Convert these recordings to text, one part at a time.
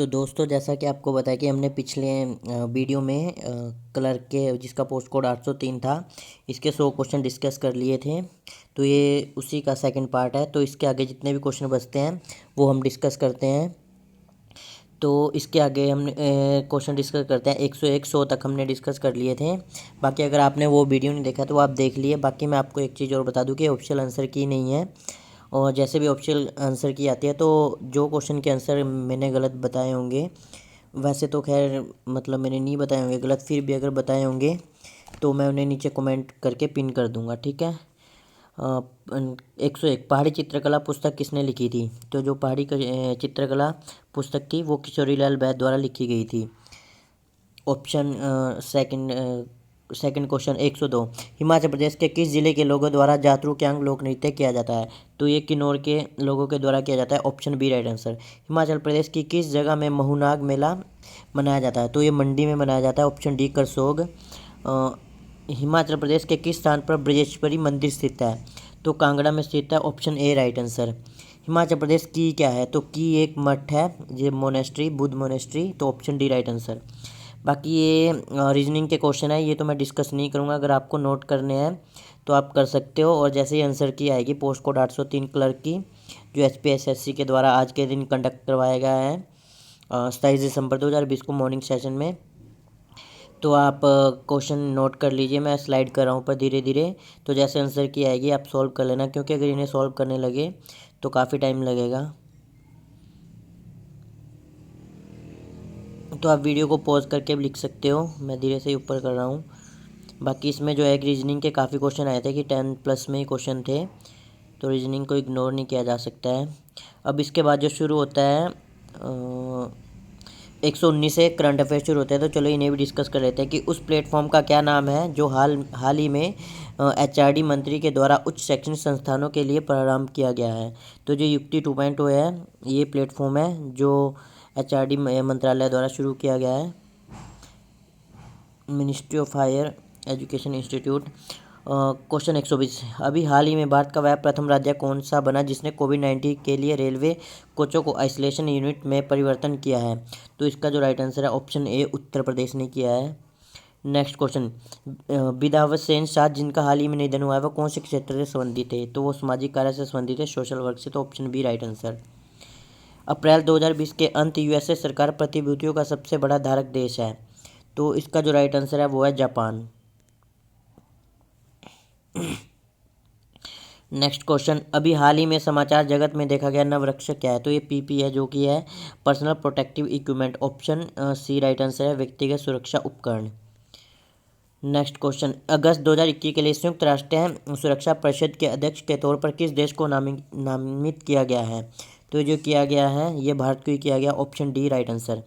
तो दोस्तों, जैसा कि आपको बताया कि हमने पिछले वीडियो में क्लर्क के जिसका पोस्ट कोड 803 था, इसके 100 क्वेश्चन डिस्कस कर लिए थे। तो ये उसी का सेकंड पार्ट है। तो इसके आगे जितने भी क्वेश्चन बचते हैं वो हम डिस्कस करते हैं। तो इसके आगे हम क्वेश्चन डिस्कस करते हैं। 101 100 तक हमने डिस्कस कर लिए थे। बाकी अगर आपने वो वीडियो नहीं देखा तो वो आप देख लिए। बाकी मैं आपको एक चीज़ और बता दूं कि ऑप्शनल आंसर की नहीं है, और जैसे भी ऑप्शनल आंसर की आती है तो जो क्वेश्चन के आंसर मैंने गलत बताए होंगे, वैसे तो खैर मतलब मैंने नहीं बताए होंगे गलत, फिर भी अगर बताए होंगे तो मैं उन्हें नीचे कमेंट करके पिन कर दूंगा, ठीक है। 101 पहाड़ी चित्रकला पुस्तक किसने लिखी थी? तो जो पहाड़ी चित्रकला पुस्तक थी वो किशोरीलाल बैद द्वारा लिखी गई थी। Option second question 102 Himachal Pradesh के किस जिले के लोगों द्वारा जातरू क्यांग लोक नृत्य किया जाता है? तो ये किन्नौर के लोगों के द्वारा किया जाता है। Option B right answer. Himachal Pradesh की किस जगह में महुनाग मेला मनाया जाता है? तो ये मंडी में मनाया जाता है। Option D Karsog. हिमाचल प्रदेश के किस स्थान पर ब्रजेश्वरी मंदिर स्थित है? तो कांगड़ा में स्थित है। Option A right answer. Himachal Pradesh की क्या है? तो की एक मठ है, ये मोनेस्ट्री, बुद्ध मोनेस्ट्री। तो ऑप्शन डी राइट आंसर। बाकी ये रीजनिंग के क्वेश्चन है, ये तो मैं डिस्कस नहीं करूँगा। अगर आपको नोट करने हैं तो आप कर सकते हो। और जैसे ही आंसर की आएगी पोस्ट कोड 803 क्लर्क की, जो SPSSC के द्वारा आज के दिन कंडक्ट करवाया गया है 27 दिसंबर 2020 को मॉर्निंग सेशन में, तो आप क्वेश्चन नोट कर लीजिए। मैं स्लाइड कर रहा हूँ पर धीरे धीरे। तो जैसे आंसर की आएगी आप सॉल्व कर लेना, क्योंकि अगर इन्हें सॉल्व करने लगे तो काफ़ी टाइम लगेगा। तो आप वीडियो को पॉज करके भी लिख सकते हो, मैं धीरे से ऊपर कर रहा हूँ। बाकी इसमें जो है रीजनिंग के काफ़ी क्वेश्चन आए थे कि 10 प्लस में ही क्वेश्चन थे, तो रीजनिंग को इग्नोर नहीं किया जा सकता है। अब इसके बाद जो शुरू होता है 119 से करंट अफेयर शुरू होता है। तो चलो इन्हें भी डिस्कस कर लेते हैं कि उस प्लेटफॉर्म का क्या नाम है जो हाल ही में HRD मंत्री के द्वारा उच्च शैक्षणिक संस्थानों के लिए प्रारंभ किया गया है। तो जो युक्ति 2.0 है, ये प्लेटफॉर्म है जो HRD मंत्रालय द्वारा शुरू किया गया है, ministry of higher education institute. Question 120 अभी हाल ही में भारत का वह प्रथम राज्य कौन सा बना जिसने कोविड-19 के लिए रेलवे कोचों को आइसोलेशन यूनिट में परिवर्तन किया है? तो इसका जो राइट आंसर है ऑप्शन ए उत्तर प्रदेश ने किया है। नेक्स्ट क्वेश्चन बिदावत सेन शाह जिनका हाल ही में निधन हुआ है वह कौन से क्षेत्र से संबंधित है? तो वो सामाजिक कार्य से संबंधित है, सोशल वर्क से। तो ऑप्शन बी राइट आंसर। अप्रैल 2020 के अंत USA सरकार प्रतिभूतियों का सबसे बड़ा धारक देश है। तो इसका जो राइट आंसर है वो है जापान। नेक्स्ट क्वेश्चन अभी हाल ही में समाचार जगत में देखा गया नववृक्ष क्या है? तो ये PP है, जो कि है personal protective equipment. Option C right answer है, व्यक्तिगत सुरक्षा उपकरण। नेक्स्ट क्वेश्चन अगस्त 2021 के लिए संयुक्त राष्ट्र सुरक्षा परिषद के अध्यक्ष के तौर पर किस देश को नामित किया गया है? तो जो किया गया है ये भारत को ही किया गया। Option D right answer.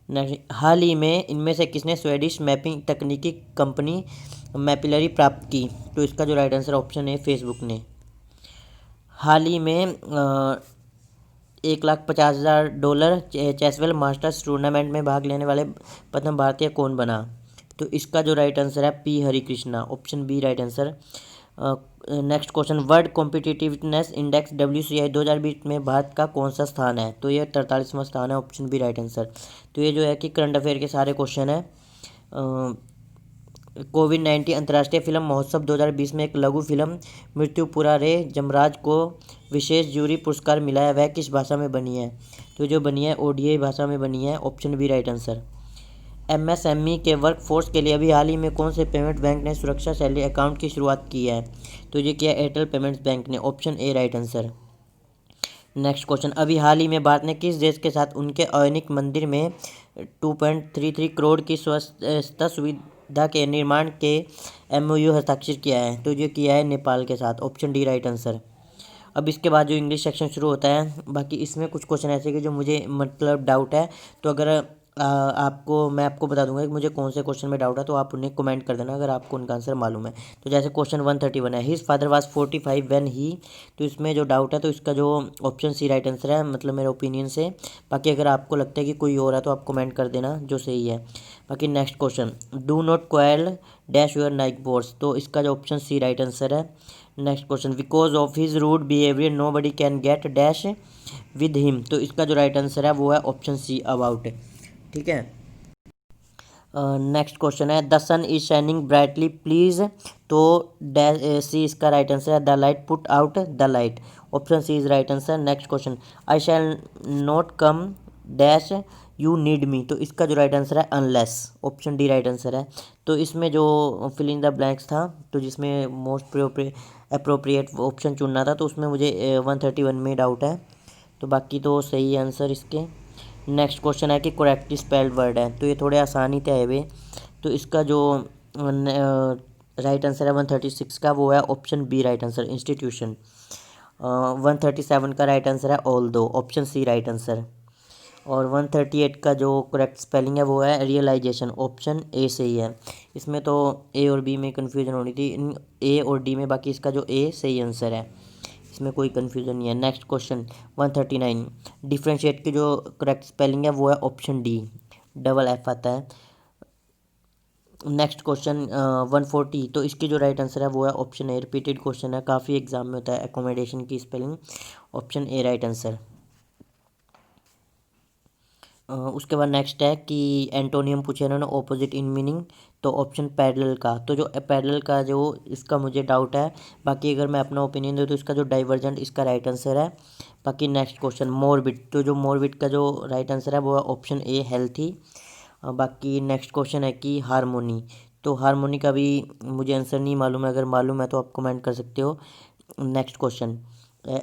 Next हाल ही में इनमें से किसने स्वीडिश मैपिंग तकनीकी कंपनी मैपिलरी प्राप्त की? तो इसका जो राइट आंसर ऑप्शन है फेसबुक ने। हाल ही में $1,50,000 चेसवेल मास्टर्स टूर्नामेंट में भाग लेने वाले प्रथम भारतीय कौन बना? तो इसका जो राइट आंसर है P Harikrishna. Option B right answer. Next question world competitiveness index WCI 2020 में भारत का कौन सा स्थान है? तो ये 43वां स्थान है। Option B right answer. तो ये जो है कि करंट अफेयर के सारे क्वेश्चन है। कोविड-19 अंतर्राष्ट्रीय फिल्म महोत्सव 2020 में एक लघु फिल्म मृत्युपुरा रे जमराज को विशेष जूरी पुरस्कार मिला है, वह किस भाषा में बनी है? तो जो बनी है ODI भाषा में बनी है। Option B right answer. MSME के वर्कफोर्स के लिए अभी हाल ही में कौन से पेमेंट बैंक ने सुरक्षा सैलरी अकाउंट की शुरुआत की है? तो ये किया एयरटेल पेमेंट्स बैंक ने। Option A right answer. Next question अभी हाल ही में भारत ने किस देश के साथ उनके आयोनिक मंदिर में 2.33 करोड़ की स्वच्छता सुविधा के निर्माण के MOU हस्ताक्षर किया है? तो जो किया है नेपाल के साथ। Option D right answer. अब इसके बाद जो इंग्लिश सेक्शन शुरू होता है, बाकी इसमें कुछ क्वेश्चन ऐसे कि जो मुझे मतलब डाउट है, तो अगर मैं आपको बता दूंगा कि मुझे कौन से क्वेश्चन में डाउट है, तो आप उन्हें कमेंट कर देना अगर आपको उनका आंसर मालूम है। तो जैसे क्वेश्चन 131 है his father was 45 when he, तो इसमें जो डाउट है तो इसका जो ऑप्शन सी राइट आंसर है, मतलब मेरे ओपिनियन से। बाकी अगर आपको लगता है कि कोई और है तो आप कमेंट कर देना जो सही है। बाकी next question do not quail dash your Nike boards, तो इसका जो ऑप्शन सी राइट आंसर है। Next question, because of his rude behaviour nobody can get dash with him. तो इसका जो राइट आंसर है वो है ऑप्शन सी, अबाउट। ठीक है। नेक्स्ट क्वेश्चन है, the sun is shining brightly please. तो डैश सी इसका राइट आंसर है, the light put out the light. Option C is right answer. Next question, I shall not come dash you need me. तो इसका जो right answer है unless. Option D right answer है। तो इसमें जो फिल इन द ब्लैंक्स था, तो जिसमें मोस्ट अप्रोप्रिएट ऑप्शन चुनना था, तो उसमें मुझे 131 में डाउट है। तो बाकी तो सही है आंसर इसके। नेक्स्ट क्वेश्चन है कि करेक्टली स्पेल्ड वर्ड है। तो ये थोड़े आसान ही थे वे। तो इसका जो राइट आंसर है 136 का, वो है option B right answer, institution. 137 का राइट आंसर है although, option C right answer. और 138 का जो करेक्ट स्पेलिंग है वो है रियलाइजेशन, ऑप्शन ए सही है। इसमें तो ए और बी में कन्फ्यूजन होनी थी, इन ए और डी में, बाकी इसका जो ए सही आंसर है, इसमें कोई कन्फ्यूजन नहीं है। नेक्स्ट क्वेश्चन 139, डिफ्रेंशिएट की जो करेक्ट स्पेलिंग है वो है ऑप्शन डी, डबल एफ आता है। नेक्स्ट क्वेश्चन 140, तो इसकी जो राइट आंसर है वो है ऑप्शन ए, रिपीटेड क्वेश्चन है, काफ़ी एग्जाम में होता है एकोमोडेशन की spelling, option A right answer. उसके बाद नेक्स्ट है कि एंटोनियम पूछे इन्होंने, ऑपोजिट इन मीनिंग। तो ऑप्शन पैरेलल का, तो जो पैरेलल का जो इसका मुझे डाउट है, बाकी अगर मैं अपना ओपिनियन दूँ तो इसका जो डाइवर्जेंट इसका राइट आंसर है। बाकी नेक्स्ट क्वेश्चन मोरबिट, तो जो मोरबिट का जो राइट आंसर है वो है ऑप्शन ए, हेल्थी। बाकी नेक्स्ट क्वेश्चन है कि हारमोनी। तो हारमोनी का भी मुझे आंसर नहीं मालूम है, अगर मालूम है तो आप कमेंट कर सकते हो। नेक्स्ट क्वेश्चन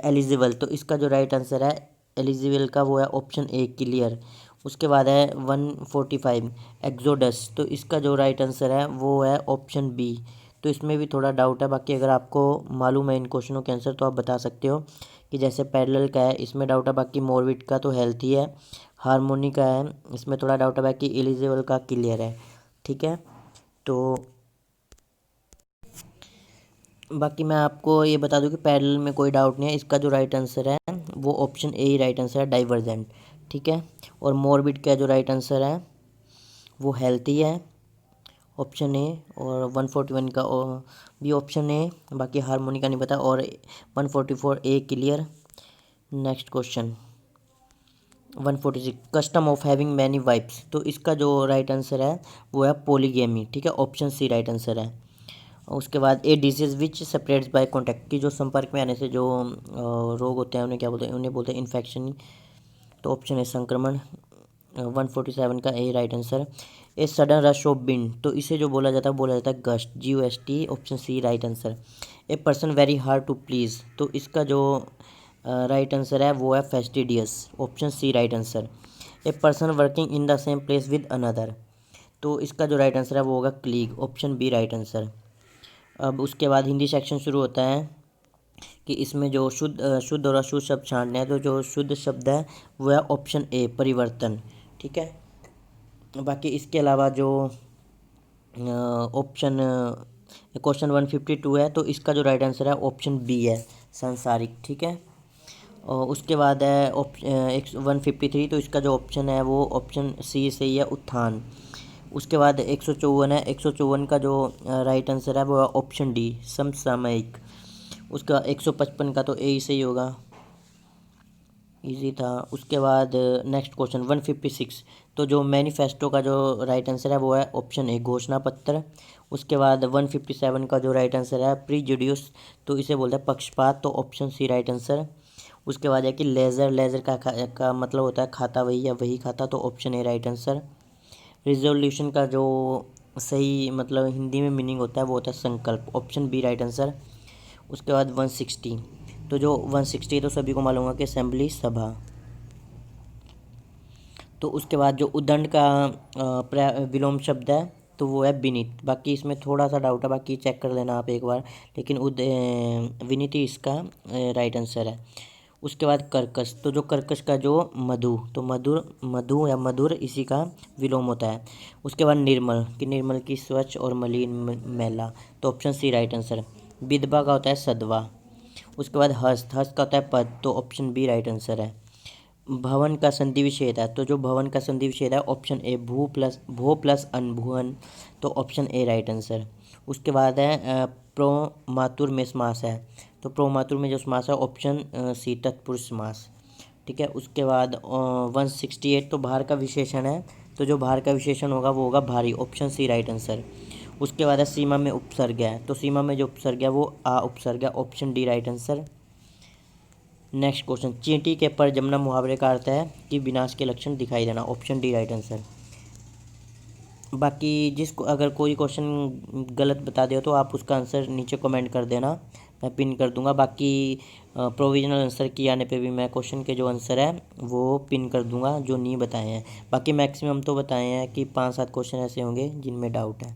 एलिजिबल, तो इसका जो राइट आंसर है एलिजिबल का वो है ऑप्शन ए, क्लियर। उसके बाद है 145 एक्सोडस, तो इसका जो राइट आंसर है वो है ऑप्शन बी। तो इसमें भी थोड़ा डाउट है, बाकी अगर आपको मालूम है इन क्वेश्चनों के आंसर तो आप बता सकते हो। कि जैसे पैरेलल का है इसमें डाउट है, बाकी मोरबिट का तो हेल्थी है। हारमोनी का है इसमें थोड़ा डाउट है, बाकी एलिजिबल का क्लियर है। ठीक है। तो बाकी मैं आपको ये बता दूं कि पैरेलल में कोई डाउट नहीं है, इसका जो राइट आंसर है वो option A he right answer है, डाइवर्जेंट। ठीक है। और मोरबिट का जो राइट आंसर है वो हेल्थी है, ऑप्शन ए। और 141 का भी ऑप्शन ए, बाकी हारमोनी का नहीं पता। और 144 A, clear. Next question 146, custom of having many wives. तो इसका जो राइट आंसर है वो है पोलीगेमी। ठीक है, ऑप्शन सी राइट आंसर है। उसके बाद a disease which separates by contact, की जो संपर्क में आने से जो रोग होते हैं उन्हें क्या बोलते हैं, उन्हें बोलते हैं इन्फेक्शन। तो ऑप्शन है संक्रमण। 147 का A right answer. A sudden rush of wind, तो इसे जो बोला जाता है gust, GUST, option C right answer. A person very hard to please, तो इसका जो राइट आंसर है वो है fastidious, option C right answer. A person working in the same place with another, तो इसका जो राइट आंसर है वो होगा colleague, option B right answer. अब उसके बाद हिंदी सेक्शन शुरू होता है कि इसमें जो शुद्ध और अशुद्ध शब्द छांटने हैं। तो जो शुद्ध शब्द है वो है ऑप्शन ए, परिवर्तन। ठीक है। बाकी इसके अलावा जो ऑप्शन क्वेश्चन 152 है, तो इसका जो राइट आंसर है ऑप्शन बी है, सांसारिक। ठीक है। और उसके बाद है 153, तो इसका जो ऑप्शन है वो ऑप्शन सी सही है, उत्थान। उसके बाद 154 है, 154 का जो राइट आंसर है वो है ऑप्शन डी, समसामयिक। उसका 155 का तो ए ही सही होगा, इजी था। उसके बाद नेक्स्ट क्वेश्चन 156, तो जो मैनिफेस्टो का जो राइट आंसर है वो है ऑप्शन ए, घोषणा पत्र। उसके बाद 157 का जो राइट आंसर है प्रीजुडिस, तो इसे बोलते हैं पक्षपात, तो ऑप्शन सी राइट आंसर। उसके बाद है कि लेज़र का मतलब होता है खाता, वही या वही खाता, तो option A right answer. Resolution का जो सही मतलब हिंदी में मीनिंग होता है वो होता है संकल्प, ऑप्शन बी राइट आंसर। उसके बाद 160, तो जो 160 तो सभी को मालूम है कि असेंबली सभा। तो उसके बाद जो उद्दंड का विलोम शब्द है तो वो है विनीत। बाकी इसमें थोड़ा सा डाउट है, बाकी चेक कर लेना आप एक बार, लेकिन विनीत ही इसका राइट आंसर है। उसके बाद कर्कश, तो जो कर्कश का जो मधु, तो मधु या मधुर इसी का विलोम होता है। उसके बाद निर्मल, कि निर्मल की स्वच्छ और मलिन मैला, तो ऑप्शन सी राइट आंसर। विधवा का होता है सदवा। उसके बाद हस्त का होता है पद, तो ऑप्शन बी राइट आंसर है। भवन का संधि विच्छेद है, तो जो भवन का संधि विच्छेद है ऑप्शन ए, भो प्लस अन, भुवन, तो ऑप्शन ए राइट आंसर। उसके बाद है प्रो मातुर में समास है, तो प्रो मातुर में जो समास है ऑप्शन सी तत्पुरुष समास। ठीक है, उसके बाद 168 तो भार का विशेषण है, तो जो भार का विशेषण होगा वो होगा भारी, ऑप्शन सी राइट आंसर। उसके बाद है सीमा में उपसर्ग है, तो सीमा में जो उपसर्ग है वो आ उपसर्ग है, option D right answer. Next question, चींटी के पर जमना मुहावरे का अर्थ है कि विनाश के लक्षण दिखाई देना, ऑप्शन डी राइट आंसर। बाकी जिसको अगर कोई क्वेश्चन गलत बता दे तो आप उसका आंसर नीचे कमेंट कर देना, मैं पिन कर दूंगा। बाकी प्रोविजनल आंसर की आने पे भी मैं क्वेश्चन के जो आंसर है वो पिन कर दूंगा जो नहीं बताए हैं। बाकी मैक्सिमम तो बताए हैं कि 5-7 क्वेश्चन ऐसे होंगे जिनमें डाउट है।